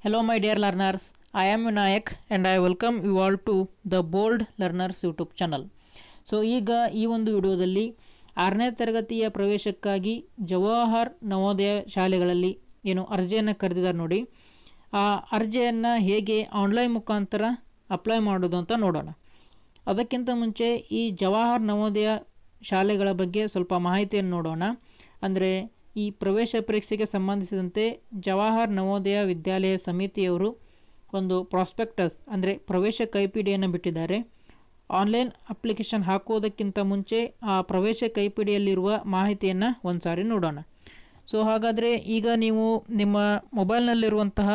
Hello, my dear learners. I am Vinayak and I welcome you all to the Bold Learners YouTube channel. So ಈಗ ಈ ಒಂದು ವಿಡಿಯೋದಲ್ಲಿ 6ನೇ ತರಗತಿಯ ಪ್ರವೇಶಕ್ಕಾಗಿ ಜವಾಹರ್ ನವೋದಯ ಶಾಲೆಗಳಲ್ಲಿ ಏನು ಅರ್ಜಿಯನ್ನು ಕರೆದಿದ್ದಾರೆ ನೋಡಿ, ಆ ಅರ್ಜಿಯನ್ನು ಹೇಗೆ ಆನ್ಲೈನ್ ಮುಖಾಂತರ ಅಪ್ಲೈ ಮಾಡೋದು ಅಂತ ನೋಡೋಣ. ಅದಕ್ಕಿಂತ ಮುಂಚೆ ಈ ಜವಾಹರ್ ನವೋದಯ ಶಾಲೆಗಳ ಬಗ್ಗೆ ಸ್ವಲ್ಪ ಮಾಹಿತಿಯನ್ನು ನೋಡೋಣ. ಅಂದರೆ ಈ ಪ್ರವೇಶ ಪರೀಕ್ಷೆಗೆ ಸಂಬಂಧಿಸಿದಂತೆ ಜವಾಹರ್ ನವೋದಯ ವಿದ್ಯಾಲಯ ಸಮಿತಿಯವರು ಒಂದು ಪ್ರಾಸ್ಪೆಕ್ಟಸ್ ಅಂದರೆ ಪ್ರವೇಶ ಕೈಪಿಡಿಯನ್ನು ಬಿಟ್ಟಿದ್ದಾರೆ. ಆನ್ಲೈನ್ ಅಪ್ಲಿಕೇಶನ್ ಹಾಕೋದಕ್ಕಿಂತ ಮುಂಚೆ ಆ ಪ್ರವೇಶ ಕೈಪಿಡಿಯಲ್ಲಿರುವ ಮಾಹಿತಿಯನ್ನು ಒಂದು ಸಾರಿ ನೋಡೋಣ. ಸೊ ಹಾಗಾದರೆ ಈಗ ನೀವು ನಿಮ್ಮ ಮೊಬೈಲ್ನಲ್ಲಿರುವಂತಹ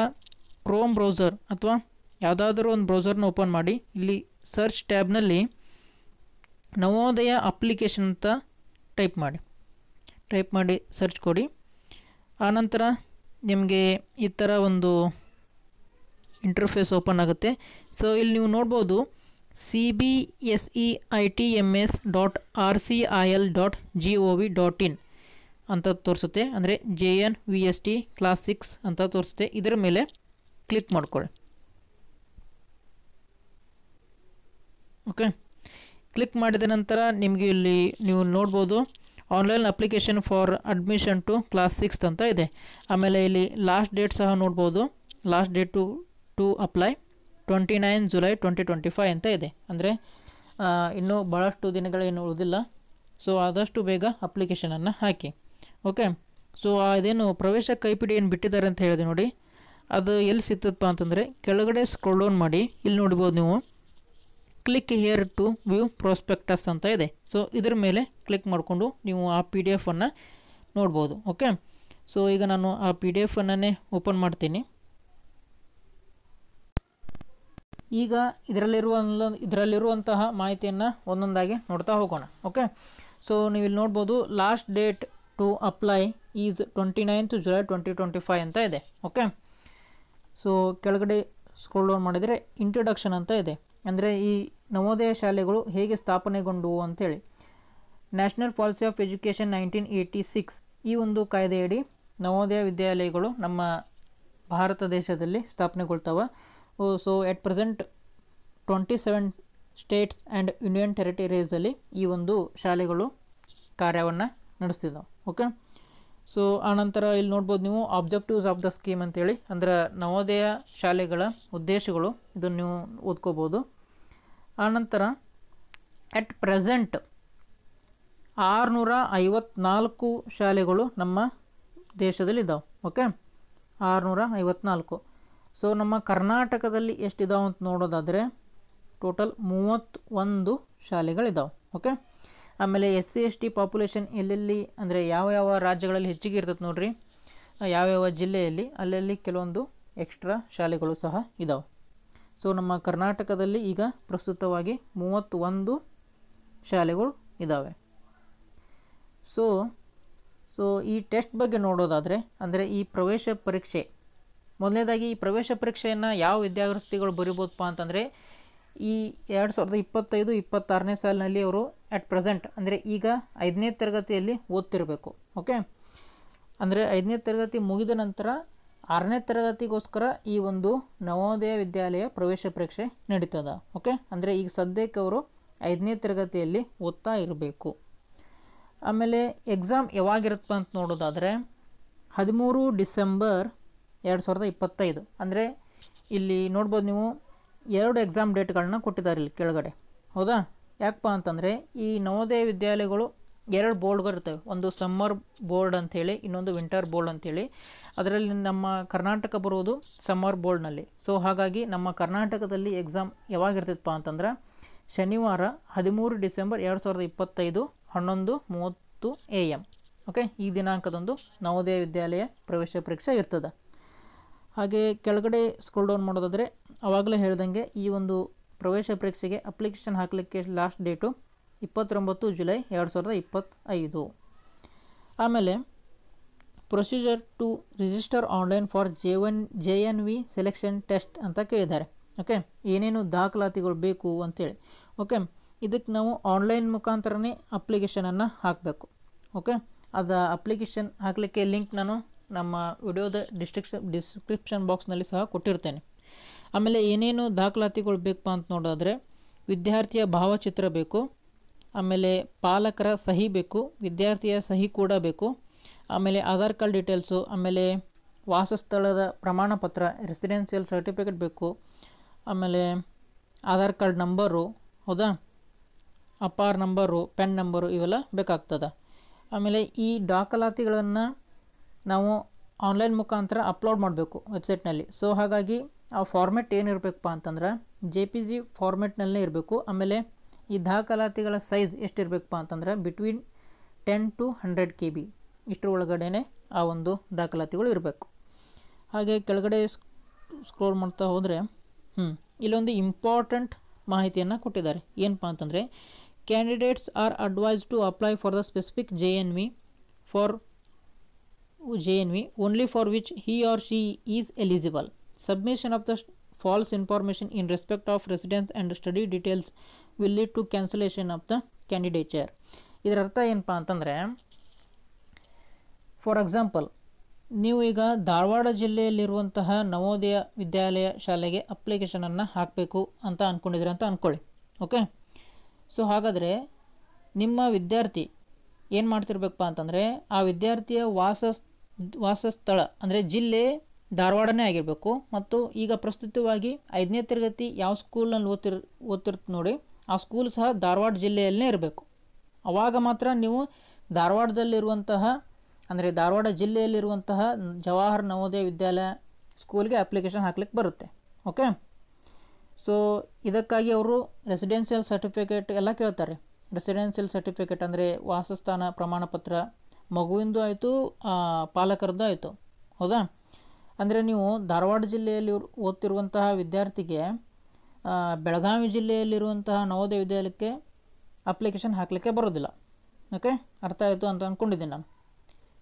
ಕ್ರೋಮ್ ಬ್ರೌಸರ್ ಅಥವಾ ಯಾವುದಾದ್ರೂ ಒಂದು ಬ್ರೌಸರ್ನ ಓಪನ್ ಮಾಡಿ, ಇಲ್ಲಿ ಸರ್ಚ್ ಟ್ಯಾಬ್ನಲ್ಲಿ ನವೋದಯ ಅಪ್ಲಿಕೇಶನ್ ಅಂತ ಟೈಪ್ ಮಾಡಿ ಸರ್ಚ್ ಕೊಡಿ. ಆನಂತರ ನಿಮಗೆ ಈ ಥರ ಒಂದು ಇಂಟರ್ಫೇಸ್ ಓಪನ್ ಆಗುತ್ತೆ. ಸೊ ಇಲ್ಲಿ ನೀವು ನೋಡ್ಬೋದು cbseit.rcil.gov.in ಅಂತ ತೋರಿಸುತ್ತೆ. ಅಂದರೆ JNVST ಕ್ಲಾಸ್ 6 ಅಂತ ತೋರಿಸುತ್ತೆ. ಇದರ ಮೇಲೆ ಕ್ಲಿಕ್ ಮಾಡ್ಕೊಳ್ಳಿ. ಓಕೆ, ಕ್ಲಿಕ್ ಮಾಡಿದ ನಂತರ ನಿಮಗೆ ಇಲ್ಲಿ ನೀವು ನೋಡ್ಬೋದು online application for admission to class 6 ಅಂತ ಇದೆ. ಆಮೇಲೆ ಇಲ್ಲಿ ಲಾಸ್ಟ್ ಡೇಟ್ ಸಹ ನೋಡ್ಬೋದು. Last date to apply 29 July 2025 ಅಂತ ಇದೆ. ಅಂದರೆ ಇನ್ನೂ ಭಾಳಷ್ಟು ದಿನಗಳೇನು ಉಳಿದಿಲ್ಲ. ಸೊ ಆದಷ್ಟು ಬೇಗ ಅಪ್ಲಿಕೇಶನನ್ನು ಹಾಕಿ. ಓಕೆ, ಸೊ ಅದೇನು ಪ್ರವೇಶ ಕೈಪಿಡಿ ಏನು ಬಿಟ್ಟಿದ್ದಾರೆ ಅಂತ ಹೇಳಿದೆ ನೋಡಿ, ಅದು ಎಲ್ಲಿ ಸಿಗ್ತದಪ್ಪ ಅಂತಂದರೆ ಕೆಳಗಡೆ ಸ್ಕ್ರೋಲ್ ಡೌನ್ ಮಾಡಿ ಇಲ್ಲಿ ನೋಡ್ಬೋದು ನೀವು click here to view prospectus ಅಂತ ಇದೆ. ಸೊ ಇದ್ರ ಮೇಲೆ ಕ್ಲಿಕ್ ಮಾಡಿಕೊಂಡು ನೀವು ಆ PDF ಅನ್ನು ನೋಡ್ಬೋದು. ಓಕೆ, ಸೊ ಈಗ ನಾನು ಆ PDF ಅನ್ನೇ ಓಪನ್ ಮಾಡ್ತೀನಿ. ಈಗ ಇದರಲ್ಲಿರುವಂತಹ ಮಾಹಿತಿಯನ್ನು ಒಂದೊಂದಾಗಿ ನೋಡ್ತಾ ಹೋಗೋಣ. ಓಕೆ, ಸೊ ನೀವು ಇಲ್ಲಿ ನೋಡ್ಬೋದು last date to apply is 29 July 2025 ಅಂತ ಇದೆ. ಓಕೆ, ಸೊ ಕೆಳಗಡೆ ಸ್ಕ್ರೋಲ್ ಡೌನ್ ಮಾಡಿದರೆ ಇಂಟ್ರೊಡಕ್ಷನ್ ಅಂತ ಇದೆ. ಅಂದರೆ ಈ ನವೋದಯ ಶಾಲೆಗಳು ಹೇಗೆ ಸ್ಥಾಪನೆಗೊಂಡವು ಅಂಥೇಳಿ. ನ್ಯಾಷನಲ್ ಪಾಲಿಸಿ ಆಫ್ ಎಜುಕೇಷನ್ 1986 ಈ ಒಂದು ಕಾಯ್ದೆಯಡಿ ನವೋದಯ ವಿದ್ಯಾಲಯಗಳು ನಮ್ಮ ಭಾರತ ದೇಶದಲ್ಲಿ ಸ್ಥಾಪನೆಗೊಳ್ತವೆ. So at present 27 states and union ಟೆರಿಟರೀಸಲ್ಲಿ ಈ ಒಂದು ಶಾಲೆಗಳು ಕಾರ್ಯವನ್ನು ನಡೆಸ್ತಿದ್ದಾವೆ. ಓಕೆ, ಸೊ ಆನಂತರ ಇಲ್ಲಿ ನೋಡ್ಬೋದು ನೀವು ಆಬ್ಜೆಕ್ಟಿವ್ಸ್ ಆಫ್ ದ ಸ್ಕೀಮ್ ಅಂತೇಳಿ, ಅಂದರೆ ನವೋದಯ ಶಾಲೆಗಳ ಉದ್ದೇಶಗಳು, ಇದನ್ನು ನೀವು ಓದ್ಕೋಬೋದು. ಆನಂತರ ಎಟ್ ಪ್ರೆಸೆಂಟ್ 654 ಶಾಲೆಗಳು ನಮ್ಮ ದೇಶದಲ್ಲಿದ್ದಾವೆ. ಓಕೆ, 654. ಸೊ ನಮ್ಮ ಕರ್ನಾಟಕದಲ್ಲಿ ಎಷ್ಟಿದಾವೆ ಅಂತ ನೋಡೋದಾದರೆ ಟೋಟಲ್ 31 ಶಾಲೆಗಳಿದ್ದಾವೆ. ಓಕೆ, ಆಮೇಲೆ SC/ST ಪಾಪ್ಯುಲೇಷನ್ ಎಲ್ಲೆಲ್ಲಿ ಅಂದರೆ ಯಾವ ರಾಜ್ಯಗಳಲ್ಲಿ ಹೆಚ್ಚಿಗೆ ಇರ್ತದೆ ನೋಡ್ರಿ, ಯಾವ್ಯಾವ ಜಿಲ್ಲೆಯಲ್ಲಿ ಅಲ್ಲಲ್ಲಿ ಕೆಲವೊಂದು ಎಕ್ಸ್ಟ್ರಾ ಶಾಲೆಗಳು ಸಹ ಇದ್ದಾವೆ. ಸೊ ನಮ್ಮ ಕರ್ನಾಟಕದಲ್ಲಿ ಈಗ ಪ್ರಸ್ತುತವಾಗಿ 31 ಶಾಲೆಗಳು ಇದ್ದಾವೆ. ಸೊ ಈ ಟೆಸ್ಟ್ ಬಗ್ಗೆ ನೋಡೋದಾದರೆ, ಅಂದರೆ ಈ ಪ್ರವೇಶ ಪರೀಕ್ಷೆ, ಮೊದಲನೇದಾಗಿ ಈ ಪ್ರವೇಶ ಪರೀಕ್ಷೆಯನ್ನು ಯಾವ ವಿದ್ಯಾರ್ಥಿಗಳು ಬರಿಬೋದಪ್ಪ ಅಂತಂದರೆ ಈ 2025-26ನೇ ಸಾಲಿನಲ್ಲಿ ಅವರು ಅಟ್ ಪ್ರೆಸೆಂಟ್ ಅಂದರೆ ಈಗ 5ನೇ ತರಗತಿಯಲ್ಲಿ ಓದ್ತಿರಬೇಕು. ಓಕೆ, ಅಂದರೆ 5ನೇ ತರಗತಿ ಮುಗಿದ ನಂತರ 6ನೇ ತರಗತಿಗೋಸ್ಕರ ಈ ಒಂದು ನವೋದಯ ವಿದ್ಯಾಲಯ ಪ್ರವೇಶ ಪರೀಕ್ಷೆ ನಡೀತದೆ. ಓಕೆ, ಅಂದರೆ ಈಗ ಸದ್ಯಕ್ಕೆ ಅವರು 5ನೇ ತರಗತಿಯಲ್ಲಿ ಓದ್ತಾ ಇರಬೇಕು. ಆಮೇಲೆ ಎಕ್ಸಾಮ್ ಯಾವಾಗಿರುತ್ತಪ್ಪ ಅಂತ ನೋಡೋದಾದರೆ 13 ಡಿಸೆಂಬರ್ 2025. ಅಂದರೆ ಇಲ್ಲಿ ನೋಡ್ಬೋದು ನೀವು 2 ಎಕ್ಸಾಮ್ ಡೇಟ್ಗಳನ್ನ ಕೊಟ್ಟಿದ್ದಾರೆ ಇಲ್ಲಿ ಕೆಳಗಡೆ. ಹೌದಾ, ಯಾಕಪ್ಪ ಅಂತಂದರೆ ಈ ನವೋದಯ ವಿದ್ಯಾಲಯಗಳು 2 ಬೋರ್ಡ್ಗಳು ಇರ್ತವೆ. ಒಂದು ಸಮ್ಮರ್ ಬೋರ್ಡ್ ಅಂಥೇಳಿ, ಇನ್ನೊಂದು ವಿಂಟರ್ ಬೋರ್ಡ್ ಅಂಥೇಳಿ. ಅದರಲ್ಲಿ ನಮ್ಮ ಕರ್ನಾಟಕ ಬರೋದು ಸಮ್ಮರ್ ಬೋರ್ಡ್ನಲ್ಲಿ. ಸೊ ಹಾಗಾಗಿ ನಮ್ಮ ಕರ್ನಾಟಕದಲ್ಲಿ ಎಕ್ಸಾಮ್ ಯಾವಾಗಿರ್ತೈತಪ್ಪ ಅಂತಂದ್ರೆ ಶನಿವಾರ 13 ಡಿಸೆಂಬರ್ 2025 11:30 AM. ಓಕೆ, ಈ ದಿನಾಂಕದಂದು ನವೋದಯ ವಿದ್ಯಾಲಯ ಪ್ರವೇಶ ಪರೀಕ್ಷೆ ಇರ್ತದೆ. ಹಾಗೆ ಕೆಳಗಡೆ ಸ್ಕ್ರೋಲ್ ಡೌನ್ ಮಾಡೋದಾದರೆ ಆವಾಗಲೇ ಹೇಳ್ದಂಗೆ ಈ ಒಂದು ಪ್ರವೇಶ ಪರೀಕ್ಷೆಗೆ ಅಪ್ಲಿಕೇಶನ್ ಹಾಕಲಿಕ್ಕೆ ಲಾಸ್ಟ್ ಡೇಟು 29 ಜುಲೈ 2025. ಆಮೇಲೆ procedure to register online for JNV selection test ಅಂತ ಕೇಳಿದ್ದಾರೆ. ಓಕೆ, ಏನೇನು ದಾಖಲಾತಿಗಳು ಬೇಕು ಅಂತೇಳಿ. ಓಕೆ, ಇದಕ್ಕೆ ನಾವು ಆನ್ಲೈನ್ ಮುಖಾಂತರನೇ ಅಪ್ಲಿಕೇಶನನ್ನು ಹಾಕಬೇಕು. ಓಕೆ, ಅದು ಅಪ್ಲಿಕೇಶನ್ ಹಾಕಲಿಕ್ಕೆ ಲಿಂಕ್ ನಾನು ನಮ್ಮ ವಿಡಿಯೋದ ಡಿಸ್ಕ್ರಿಪ್ಷನ್ ಬಾಕ್ಸ್ನಲ್ಲಿ ಸಹ ಕೊಟ್ಟಿರ್ತೇನೆ. ಆಮೇಲೆ ಏನೇನು ದಾಖಲಾತಿಗಳು ಬೇಕಪ್ಪ ಅಂತ ನೋಡೋದಾದರೆ ವಿದ್ಯಾರ್ಥಿಯ ಭಾವಚಿತ್ರ ಬೇಕು, ಆಮೇಲೆ ಪಾಲಕರ ಸಹಿ ಬೇಕು, ವಿದ್ಯಾರ್ಥಿಯ ಸಹಿ ಕೂಡ ಬೇಕು, ಆಮೇಲೆ ಆಧಾರ್ ಕಾರ್ಡ್ ಡೀಟೇಲ್ಸು, ಆಮೇಲೆ ವಾಸಸ್ಥಳದ ಪ್ರಮಾಣ ಪತ್ರ ರೆಸಿಡೆನ್ಷಿಯಲ್ ಸರ್ಟಿಫಿಕೇಟ್ ಬೇಕು, ಆಮೇಲೆ ಆಧಾರ್ ಕಾರ್ಡ್ ನಂಬರು, ಹೌದಾ, ಅಪಾರ್ ನಂಬರು, ಪೆನ್ ನಂಬರು ಇವೆಲ್ಲ ಬೇಕಾಗ್ತದೆ. ಆಮೇಲೆ ಈ ದಾಖಲಾತಿಗಳನ್ನು ನಾವು ಆನ್ಲೈನ್ ಮುಖಾಂತರ ಅಪ್ಲೋಡ್ ಮಾಡಬೇಕು ವೆಬ್ಸೈಟ್ನಲ್ಲಿ. ಸೊ ಹಾಗಾಗಿ ಆ ಫಾರ್ಮೆಟ್ ಏನಿರಬೇಕಪ್ಪ ಅಂತಂದ್ರೆ JPG ಫಾರ್ಮೆಟ್ನಲ್ಲೇ ಇರಬೇಕು. ಆಮೇಲೆ ಈ ದಾಖಲಾತಿಗಳ ಸೈಜ್ ಎಷ್ಟಿರಬೇಕಪ್ಪ ಅಂತಂದ್ರೆ ಬಿಟ್ವೀನ್ 10 to 100 KB ಇಷ್ಟರ ಒಳಗಡೆ ಆ ಒಂದು ದಾಖಲಾತಿಗಳು ಇರಬೇಕು. ಹಾಗೆ ಕೆಳಗಡೆ ಸ್ಕ್ರೋಲ್ ಮಾಡ್ತಾ ಹೋದರೆ ಇಲ್ಲೊಂದು ಇಂಪಾರ್ಟೆಂಟ್ ಮಾಹಿತಿಯನ್ನು ಕೊಟ್ಟಿದ್ದಾರೆ. ಏನಪ್ಪ ಅಂತಂದರೆ candidates are advised to apply for the specific JNV only for which he or she is eligible. Submission of the false information in respect of residence and study details will lead to cancellation of the candidature. ಇದರ ಅರ್ಥ ಏನಪ್ಪ ಅಂತಂದರೆ, for example ನೀವು ಈಗ ಧಾರವಾಡ ಜಿಲ್ಲೆಯಲ್ಲಿರುವಂತಹ ನವೋದಯ ವಿದ್ಯಾಲಯ ಶಾಲೆಗೆ ಅಪ್ಲಿಕೇಶನನ್ನು ಹಾಕಬೇಕು ಅಂತ ಅಂದ್ಕೊಂಡಿದ್ದೀರ ಅಂತ ಅಂದ್ಕೊಳ್ಳಿ. ಓಕೆ, ಸೊ ಹಾಗಾದರೆ ನಿಮ್ಮ ವಿದ್ಯಾರ್ಥಿ ಏನು ಮಾಡ್ತಿರ್ಬೇಕಪ್ಪ ಅಂತಂದರೆ ಆ ವಿದ್ಯಾರ್ಥಿಯ ವಾಸಸ್ಥಳ ಅಂದರೆ ಜಿಲ್ಲೆ ಧಾರವಾಡನೇ ಆಗಿರಬೇಕು. ಮತ್ತು ಈಗ ಪ್ರಸ್ತುತವಾಗಿ 5ನೇ ತರಗತಿ ಯಾವ ಸ್ಕೂಲ್ನಲ್ಲಿ ಓದ್ತಿರ್ತ ನೋಡಿ ಆ ಸ್ಕೂಲ್ ಸಹ ಧಾರವಾಡ ಜಿಲ್ಲೆಯಲ್ಲೇ ಇರಬೇಕು. ಆವಾಗ ಮಾತ್ರ ನೀವು ಧಾರವಾಡದಲ್ಲಿರುವಂತಹ ಅಂದರೆ ಧಾರವಾಡ ಜಿಲ್ಲೆಯಲ್ಲಿರುವಂತಹ ಜವಾಹರ್ ನವೋದಯ ವಿದ್ಯಾಲಯ ಸ್ಕೂಲ್ಗೆ ಅಪ್ಲಿಕೇಶನ್ ಹಾಕ್ಲಿಕ್ಕೆ ಬರುತ್ತೆ. ಓಕೆ, ಸೊ ಇದಕ್ಕಾಗಿ ಅವರು ರೆಸಿಡೆನ್ಷಿಯಲ್ ಸರ್ಟಿಫಿಕೇಟ್ ಎಲ್ಲ ಕೇಳ್ತಾರೆ. ರೆಸಿಡೆನ್ಷಿಯಲ್ ಸರ್ಟಿಫಿಕೇಟ್ ಅಂದರೆ ವಾಸಸ್ಥಾನ ಪ್ರಮಾಣ ಪತ್ರ, ಮಗುವಿಂದು ಆಯಿತು, ಪಾಲಕರದ್ದು ಆಯಿತು, ಹೌದಾ. ಅಂದರೆ ನೀವು ಧಾರವಾಡ ಜಿಲ್ಲೆಯಲ್ಲಿ ಓದ್ತಿರುವಂತಹ ವಿದ್ಯಾರ್ಥಿಗೆ ಬೆಳಗಾವಿ ಜಿಲ್ಲೆಯಲ್ಲಿರುವಂತಹ ನವೋದಯ ವಿದ್ಯಾಲಯಕ್ಕೆ ಅಪ್ಲಿಕೇಶನ್ ಹಾಕಲಿಕ್ಕೆ ಬರೋದಿಲ್ಲ. ಓಕೆ, ಅರ್ಥ ಆಯಿತು ಅಂತ ಅಂದ್ಕೊಂಡಿದ್ದೀನಿ ನಾನು.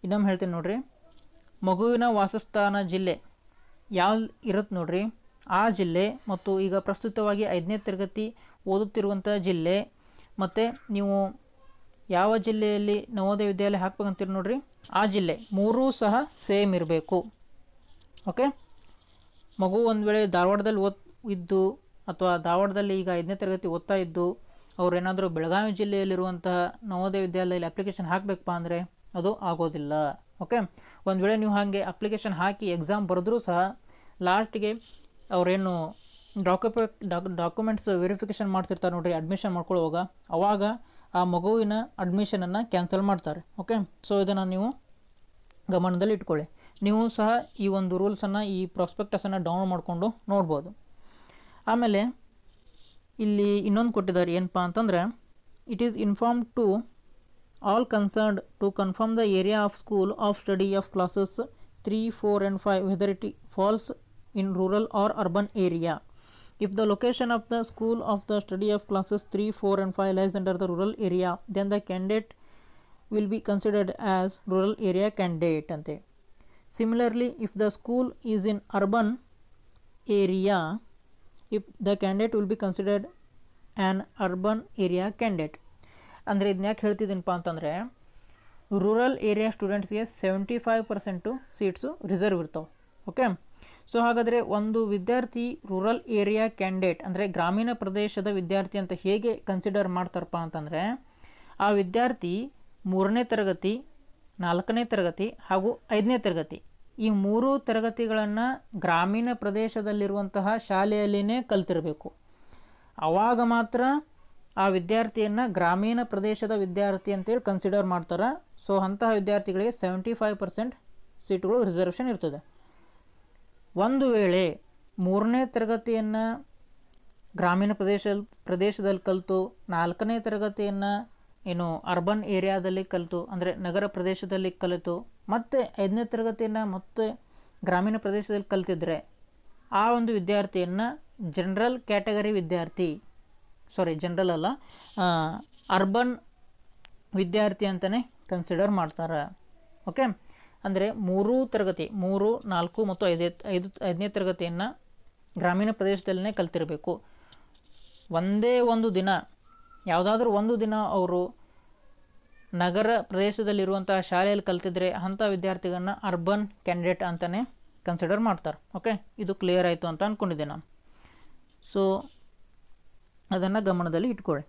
ಇನ್ನೊಮ್ಮೆ ಹೇಳ್ತೀನಿ ನೋಡಿರಿ, ಮಗುವಿನ ವಾಸಸ್ಥಾನ ಜಿಲ್ಲೆ ಯಾವ ಇರುತ್ತೆ ನೋಡಿರಿ ಆ ಜಿಲ್ಲೆ, ಮತ್ತು ಈಗ ಪ್ರಸ್ತುತವಾಗಿ 5ನೇ ತರಗತಿ ಓದುತ್ತಿರುವಂಥ ಜಿಲ್ಲೆ, ಮತ್ತು ನೀವು ಯಾವ ಜಿಲ್ಲೆಯಲ್ಲಿ ನವೋದಯ ವಿದ್ಯಾಲಯ ಹಾಕ್ಬೇಕಂತೀರಿ ನೋಡಿರಿ ಆ ಜಿಲ್ಲೆ ಮೂರೂ ಸಹ ಸೇಮ್ ಇರಬೇಕು. ಓಕೆ, ಮಗು ಒಂದು ವೇಳೆ ಧಾರವಾಡದಲ್ಲಿ ಇದ್ದು ಅಥವಾ ಧಾರವಾಡದಲ್ಲಿ ಈಗ 5ನೇ ತರಗತಿ ಓದ್ತಾ ಇದ್ದು ಅವ್ರು ಏನಾದರೂ ಬೆಳಗಾವಿ ಜಿಲ್ಲೆಯಲ್ಲಿರುವಂತಹ ನವೋದಯ ವಿದ್ಯಾಲಯದಲ್ಲಿ ಅಪ್ಲಿಕೇಶನ್ ಹಾಕಬೇಕಪ್ಪ ಅಂದರೆ ಅದು ಆಗೋದಿಲ್ಲ. ಓಕೆ, ಒಂದು ವೇಳೆ ನೀವು ಹಾಗೆ ಅಪ್ಲಿಕೇಶನ್ ಹಾಕಿ ಎಕ್ಸಾಮ್ ಬರೆದ್ರೂ ಸಹ ಲಾಸ್ಟಿಗೆ ಅವರೇನು ಡಾಕ್ಯುಮೆಂಟ್ಸ್ ವೆರಿಫಿಕೇಷನ್ ಮಾಡ್ತಿರ್ತಾರೆ ನೋಡಿರಿ ಅಡ್ಮಿಷನ್ ಮಾಡ್ಕೊಳ್ಳುವಾಗ, ಆವಾಗ ಆ ಮಗುವಿನ ಅಡ್ಮಿಷನನ್ನು ಕ್ಯಾನ್ಸಲ್ ಮಾಡ್ತಾರೆ. ಓಕೆ, ಸೊ ಇದನ್ನು ನೀವು ಗಮನದಲ್ಲಿ ಇಟ್ಕೊಳ್ಳಿ. ನೀವು ಸಹ ಈ ಒಂದು ರೂಲ್ಸನ್ನು ಈ ಪ್ರಾಸ್ಪೆಕ್ಟಸನ್ನು ಡೌನ್ಲೋಡ್ ಮಾಡಿಕೊಂಡು ನೋಡ್ಬೋದು. ಆಮೇಲೆ ಇಲ್ಲಿ ಇನ್ನೊಂದು ಕೊಟ್ಟಿದ್ದಾರೆ ಏನಪ್ಪ ಅಂತಂದರೆ, it is inform to all concerned to confirm the area of school of study of classes 3, 4 and 5 whether it falls in rural or urban area. If the location of the school of the study of classes 3, 4 and 5 lies under the rural area, then the candidate will be considered as rural area candidate ante. Similarly, if the school is in urban area, if the candidate will be considered an urban area candidate. ಅಂದರೆ ಇದನ್ನ ಯಾಕೆ ಹೇಳ್ತಿದ್ದೀನಪ್ಪ ಅಂತಂದರೆ, rural area ಸ್ಟೂಡೆಂಟ್ಸ್ಗೆ 75% seats reserve ಇರ್ತಾವೆ. Okay, so ಹಾಗಾದರೆ ಒಂದು ವಿದ್ಯಾರ್ಥಿ rural area candidate ಅಂದರೆ ಗ್ರಾಮೀಣ ಪ್ರದೇಶದ ವಿದ್ಯಾರ್ಥಿ ಅಂತ ಹೇಗೆ ಕನ್ಸಿಡರ್ ಮಾಡ್ತಾರಪ್ಪ ಅಂತಂದರೆ, ಆ ವಿದ್ಯಾರ್ಥಿ 3ನೇ ತರಗತಿ, 4ನೇ ತರಗತಿ ಹಾಗೂ 5ನೇ ತರಗತಿ ಈ 3 ತರಗತಿಗಳನ್ನು ಗ್ರಾಮೀಣ ಪ್ರದೇಶದಲ್ಲಿರುವಂತಹ ಶಾಲೆಯಲ್ಲಿನೇ ಕಲ್ತಿರಬೇಕು. ಆವಾಗ ಮಾತ್ರ ಆ ವಿದ್ಯಾರ್ಥಿಯನ್ನು ಗ್ರಾಮೀಣ ಪ್ರದೇಶದ ವಿದ್ಯಾರ್ಥಿ ಅಂತೇಳಿ ಕನ್ಸಿಡರ್ ಮಾಡ್ತಾರೆ. ಸೊ ಅಂತಹ ವಿದ್ಯಾರ್ಥಿಗಳಿಗೆ 75% ಸೀಟುಗಳು ರಿಸರ್ವೇಷನ್ ಇರ್ತದೆ. ಒಂದು ವೇಳೆ 3ನೇ ತರಗತಿಯನ್ನು ಗ್ರಾಮೀಣ ಪ್ರದೇಶದಲ್ಲಿ ಕಲಿತು 4ನೇ ತರಗತಿಯನ್ನು ಏನು ಅರ್ಬನ್ ಏರಿಯಾದಲ್ಲಿ ಕಲಿತು ಅಂದರೆ ನಗರ ಪ್ರದೇಶದಲ್ಲಿ ಕಲಿತು ಮತ್ತು 5ನೇ ತರಗತಿಯನ್ನು ಮತ್ತೆ ಗ್ರಾಮೀಣ ಪ್ರದೇಶದಲ್ಲಿ ಕಲಿತಿದ್ರೆ ಆ ಒಂದು ವಿದ್ಯಾರ್ಥಿಯನ್ನು ಜನರಲ್ ಕ್ಯಾಟಗರಿ ವಿದ್ಯಾರ್ಥಿ, ಜನರಲ್ ಅಲ್ಲ, ಅರ್ಬನ್ ವಿದ್ಯಾರ್ಥಿ ಅಂತಲೇ ಕನ್ಸಿಡರ್ ಮಾಡ್ತಾರೆ. ಓಕೆ, ಅಂದರೆ 3 ತರಗತಿ 3, 4 ಮತ್ತು 5ನೇ ತರಗತಿಯನ್ನು ಗ್ರಾಮೀಣ ಪ್ರದೇಶದಲ್ಲೇ ಕಲ್ತಿರಬೇಕು. ಒಂದೇ ಒಂದು ದಿನ ಯಾವುದಾದ್ರೂ ಒಂದು ದಿನ ಅವರು ನಗರ ಪ್ರದೇಶದಲ್ಲಿರುವಂತಹ ಶಾಲೆಯಲ್ಲಿ ಕಲ್ತಿದ್ರೆ ಅಂಥ ವಿದ್ಯಾರ್ಥಿಗಳನ್ನ ಅರ್ಬನ್ ಕ್ಯಾಂಡಿಡೇಟ್ ಅಂತಲೇ ಕನ್ಸಿಡರ್ ಮಾಡ್ತಾರೆ. ಓಕೆ, ಇದು ಕ್ಲಿಯರ್ ಆಯಿತು ಅಂತ ಅಂದ್ಕೊಂಡಿದ್ದೆ ನಾನು. ಸೊ ಅದನ್ನು ಗಮನದಲ್ಲಿ ಇಟ್ಕೊಳ್ಳಿ.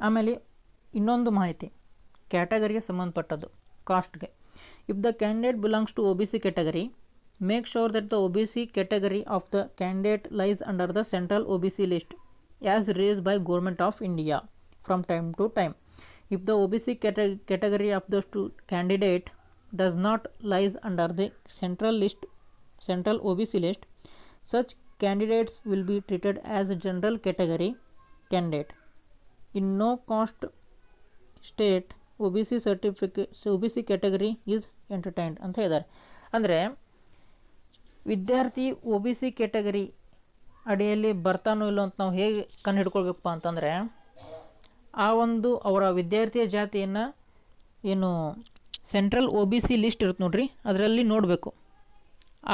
ಆಮೇಲೆ ಇನ್ನೊಂದು ಮಾಹಿತಿ ಕ್ಯಾಟಗರಿಗೆ ಸಂಬಂಧಪಟ್ಟದ್ದು, ಕಾಸ್ಟ್ಗೆ. If the candidate belongs to OBC category, make sure that the OBC category of the candidate lies under the central OBC list as raised by Government of India from time to time. If the OBC category of the candidate does not lies under the central OBC list, such candidates will be treated as a general category candidate. In no cost state OBC category is entertained ಅಂತ ಹೇಳಿದ್ದಾರೆ. ಅಂದರೆ ವಿದ್ಯಾರ್ಥಿ OBC category ಅಡಿಯಲ್ಲಿ ಬರ್ತಾನೋ ಇಲ್ಲೋ ಅಂತ ನಾವು ಹೇಗೆ ಕಂಡು ಹಿಡ್ಕೊಳ್ಬೇಕಪ್ಪ ಅಂತಂದರೆ, ಆ ಒಂದು ಅವರ ವಿದ್ಯಾರ್ಥಿಯ ಜಾತಿಯನ್ನು ಏನು ಸೆಂಟ್ರಲ್ OBC ಲಿಸ್ಟ್ ಇರುತ್ತೆ ನೋಡ್ರಿ, ಅದರಲ್ಲಿ ನೋಡಬೇಕು.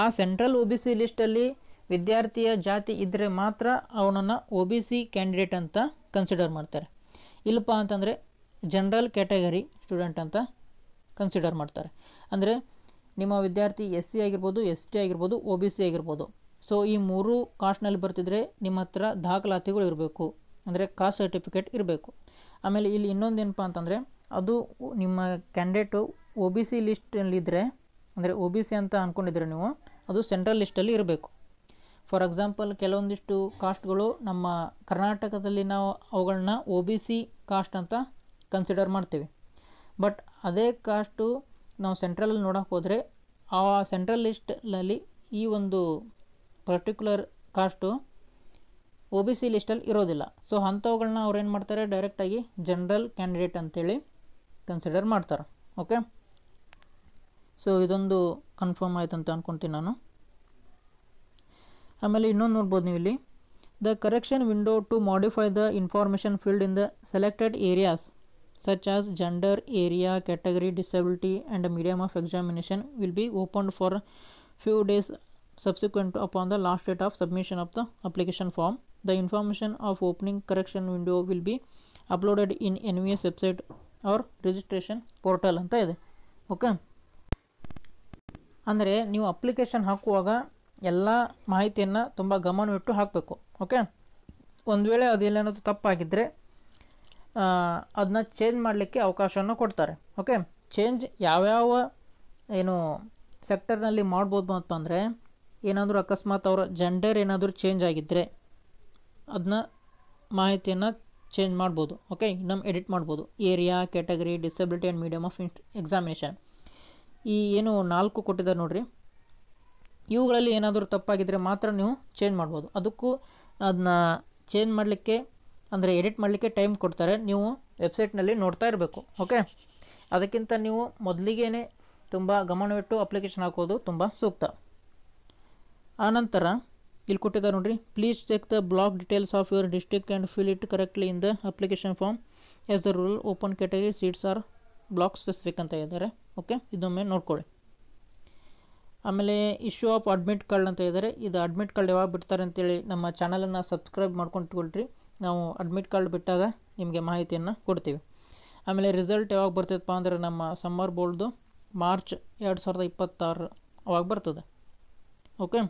ಆ ಸೆಂಟ್ರಲ್ OBC ಲಿಸ್ಟಲ್ಲಿ ವಿದ್ಯಾರ್ಥಿಯ ಜಾತಿ ಇದ್ದರೆ ಮಾತ್ರ ಅವನನ್ನು OBC ಕ್ಯಾಂಡಿಡೇಟ್ ಅಂತ ಕನ್ಸಿಡರ್ ಮಾಡ್ತಾರೆ. ಇಲ್ಲಪ್ಪ ಅಂತಂದರೆ ಜನರಲ್ ಕ್ಯಾಟಗರಿ ಸ್ಟೂಡೆಂಟ್ ಅಂತ ಕನ್ಸಿಡರ್ ಮಾಡ್ತಾರೆ. ಅಂದರೆ ನಿಮ್ಮ ವಿದ್ಯಾರ್ಥಿ SC ಆಗಿರ್ಬೋದು, ST ಆಗಿರ್ಬೋದು, OBC ಆಗಿರ್ಬೋದು. ಸೊ ಈ ಮೂರು ಕಾಸ್ಟ್ನಲ್ಲಿ ಬರ್ತಿದ್ರೆ ನಿಮ್ಮ ಹತ್ರ ದಾಖಲಾತಿಗಳು ಇರಬೇಕು, ಅಂದರೆ ಕಾಸ್ಟ್ ಸರ್ಟಿಫಿಕೇಟ್ ಇರಬೇಕು. ಆಮೇಲೆ ಇಲ್ಲಿ ಇನ್ನೊಂದು ಏನಪ್ಪ ಅಂತಂದರೆ, ಅದು ನಿಮ್ಮ ಕ್ಯಾಂಡಿಡೇಟು OBC ಲಿಸ್ಟಲ್ಲಿದ್ದರೆ, ಅಂದರೆ OBC ಅಂತ ಅಂದ್ಕೊಂಡಿದ್ರೆ ನೀವು, ಅದು ಸೆಂಟ್ರಲ್ ಲಿಸ್ಟಲ್ಲಿ ಇರಬೇಕು. ಫಾರ್ ಎಕ್ಸಾಂಪಲ್, ಕೆಲವೊಂದಿಷ್ಟು ಕಾಸ್ಟ್ಗಳು ನಮ್ಮ ಕರ್ನಾಟಕದಲ್ಲಿ ನಾವು ಅವುಗಳನ್ನ OBC ಕಾಸ್ಟ್ ಅಂತ ಕನ್ಸಿಡರ್ ಮಾಡ್ತೀವಿ. ಬಟ್ ಅದೇ ಕಾಸ್ಟು ನಾವು ಸೆಂಟ್ರಲಲ್ಲಿ ನೋಡೋಕೆ ಹೋದರೆ ಆ ಸೆಂಟ್ರಲ್ ಲಿಸ್ಟಲ್ಲಿ ಈ ಒಂದು ಪರ್ಟಿಕ್ಯುಲರ್ ಕಾಸ್ಟು OBC ಲಿಸ್ಟಲ್ಲಿ ಇರೋದಿಲ್ಲ. ಸೊ ಅಂಥವುಗಳನ್ನ ಅವ್ರು ಏನು ಮಾಡ್ತಾರೆ, ಡೈರೆಕ್ಟಾಗಿ ಜನರಲ್ ಕ್ಯಾಂಡಿಡೇಟ್ ಅಂತೇಳಿ ಕನ್ಸಿಡರ್ ಮಾಡ್ತಾರೆ. ಓಕೆ, ಸೊ ಇದೊಂದು ಕನ್ಫರ್ಮ್ ಆಯ್ತು ಅಂತ ಅಂದ್ಕೊತೀನಿ ನಾನು. ಆಮೇಲೆ ಇನ್ನೊಂದು ನೋಡ್ಬೋದು ನೀವು ಇಲ್ಲಿ, the correction window to modify the information field in the selected areas such as gender, area, category, disability and medium of examination will be opened for few days subsequent upon the last date of submission of the application form. The information of opening correction window will be uploaded in NVS website or registration portal ಅಂತ ಇದೆ. Okay, ಅಂದರೆ ನೀವು application ಹಾಕುವಾಗ ಎಲ್ಲ ಮಾಹಿತಿಯನ್ನು ತುಂಬ ಗಮನವಿಟ್ಟು ಹಾಕಬೇಕು. ಓಕೆ, ಒಂದು ವೇಳೆ ಅದೆಲ್ಲೇನಾದರೂ ತಪ್ಪಾಗಿದ್ದರೆ ಅದನ್ನ ಚೇಂಜ್ ಮಾಡಲಿಕ್ಕೆ ಅವಕಾಶವನ್ನು ಕೊಡ್ತಾರೆ. ಓಕೆ, ಚೇಂಜ್ ಯಾವ್ಯಾವ ಏನು ಸೆಕ್ಟರ್ನಲ್ಲಿ ಮಾಡ್ಬೋದು ಅಂತಂದರೆ, ಏನಾದರೂ ಅಕಸ್ಮಾತ್ ಅವರ ಜೆಂಡರ್ ಏನಾದರೂ ಚೇಂಜ್ ಆಗಿದ್ದರೆ ಅದನ್ನ ಮಾಹಿತಿಯನ್ನು ಚೇಂಜ್ ಮಾಡ್ಬೋದು. ಓಕೆ, ಇನ್ನೊಮ್ಮೆ ಎಡಿಟ್ ಮಾಡ್ಬೋದು. Area, category, disability and medium of examination, ಈ ಏನು 4 ಕೊಟ್ಟಿದ್ದಾರೆ ನೋಡಿರಿ, ಇವುಗಳಲ್ಲಿ ಏನಾದರೂ ತಪ್ಪಾಗಿದ್ದರೆ ಮಾತ್ರ ನೀವು ಚೇಂಜ್ ಮಾಡ್ಬೋದು. ಅದಕ್ಕೂ ಅದನ್ನ ಚೇಂಜ್ ಮಾಡಲಿಕ್ಕೆ ಅಂದರೆ ಎಡಿಟ್ ಮಾಡಲಿಕ್ಕೆ ಟೈಮ್ ಕೊಡ್ತಾರೆ, ನೀವು ವೆಬ್ಸೈಟ್ನಲ್ಲಿ ನೋಡ್ತಾ ಇರಬೇಕು. ಓಕೆ, ಅದಕ್ಕಿಂತ ನೀವು ಮೊದಲಿಗೇ ತುಂಬ ಗಮನವಿಟ್ಟು ಅಪ್ಲಿಕೇಶನ್ ಹಾಕೋದು ತುಂಬ ಸೂಕ್ತ. ಆನಂತರ ಇಲ್ಲಿ ಕೊಟ್ಟಿದ್ದಾರೆ ನೋಡಿರಿ, please check the block details of your district and fill it correctly in the application form as the rural open category seats are block specific ಅಂತ ಇದ್ದಾರೆ. ಓಕೆ, ಇದೊಮ್ಮೆ ನೋಡ್ಕೊಳ್ಳಿ. ಆಮೇಲೆ ಇಶ್ಯೂ ಆಫ್ ಅಡ್ಮಿಟ್ ಕಾರ್ಡ್ ಅಂತ ಇದ್ದಾರೆ. ಇದು ಅಡ್ಮಿಟ್ ಕಾರ್ಡ್ ಯಾವಾಗ ಬಿಡ್ತಾರೆ ಅಂತೇಳಿ ನಮ್ಮ ಚಾನಲನ್ನು ಸಬ್ಸ್ಕ್ರೈಬ್ ಮಾಡ್ಕೊಂಡ್ಕೊಳ್ರಿ. ನಾವು ಅಡ್ಮಿಟ್ ಕಾರ್ಡ್ ಬಿಟ್ಟಾಗ ನಿಮಗೆ ಮಾಹಿತಿಯನ್ನು ಕೊಡ್ತೀವಿ. ಆಮೇಲೆ ರಿಸಲ್ಟ್ ಯಾವಾಗ ಬರ್ತದಪ್ಪ ಅಂದರೆ ನಮ್ಮ ಸಮ್ಮರ್ ಬೋರ್ಡ್ದು ಮಾರ್ಚ್ 2026 ಅವಾಗ ಬರ್ತದೆ. ಓಕೆ,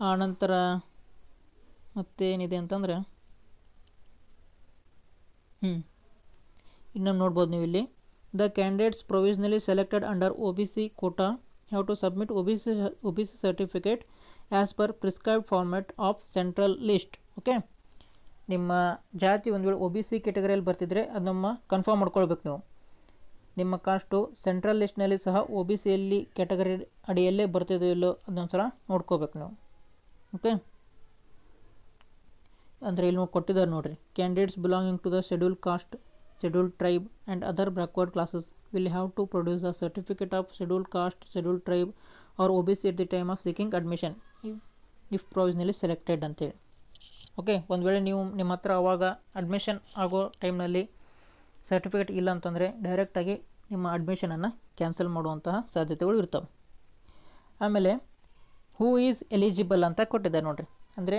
ಆನಂತರ ಮತ್ತೇನಿದೆ ಅಂತಂದರೆ ಇನ್ನೊಂದು ನೋಡ್ಬೋದು ನೀವು ಇಲ್ಲಿ, the candidates provisionally selected under OBC quota have to submit OBC certificate as per prescribed format of central list. Okay, ನಿಮ್ಮ ಜಾತಿ ಒಂದು ವೇಳೆ OBC ಕ್ಯಾಟಗರಿಯಲ್ಲಿ ಬರ್ತಿದ್ರೆ ಅದನ್ನು ಕನ್ಫರ್ಮ್ ಮಾಡ್ಕೊಳ್ಬೇಕು ನೀವು. ನಿಮ್ಮ ಕಾಸ್ಟು ಸೆಂಟ್ರಲ್ ಲಿಸ್ಟ್ನಲ್ಲಿ ಸಹ OBCಯಲ್ಲಿ ಕ್ಯಾಟಗರಿ ಅಡಿಯಲ್ಲೇ ಬರ್ತಿದೆಯೋ ಇಲ್ಲೋ ಅದೊಂದು ಸಲ ನೋಡ್ಕೋಬೇಕು ನೀವು. ಓಕೆ, ಅಂದರೆ ಇಲ್ಲಿ ಕೊಟ್ಟಿದ್ದಾರೆ ನೋಡಿರಿ, candidates belonging to the schedule caste, scheduled tribe and other backward classes will have to produce the certificate of scheduled caste, scheduled tribe or OBC at the time of seeking admission if provisionally selected ಅಂತೇಳಿ. Okay, ಒಂದು ವೇಳೆ ನೀವು ನಿಮ್ಮ ಹತ್ರ ಆವಾಗ admission ಆಗೋ ಟೈಮ್ನಲ್ಲಿ certificate ಇಲ್ಲ ಅಂತಂದರೆ ಡೈರೆಕ್ಟಾಗಿ ನಿಮ್ಮ ಅಡ್ಮಿಷನನ್ನು ಕ್ಯಾನ್ಸಲ್ ಮಾಡುವಂತಹ ಸಾಧ್ಯತೆಗಳು ಇರ್ತವೆ. ಆಮೇಲೆ ಹೂ ಈಸ್ ಎಲಿಜಿಬಲ್ ಅಂತ ಕೊಟ್ಟಿದ್ದಾರೆ ನೋಡಿರಿ, ಅಂದರೆ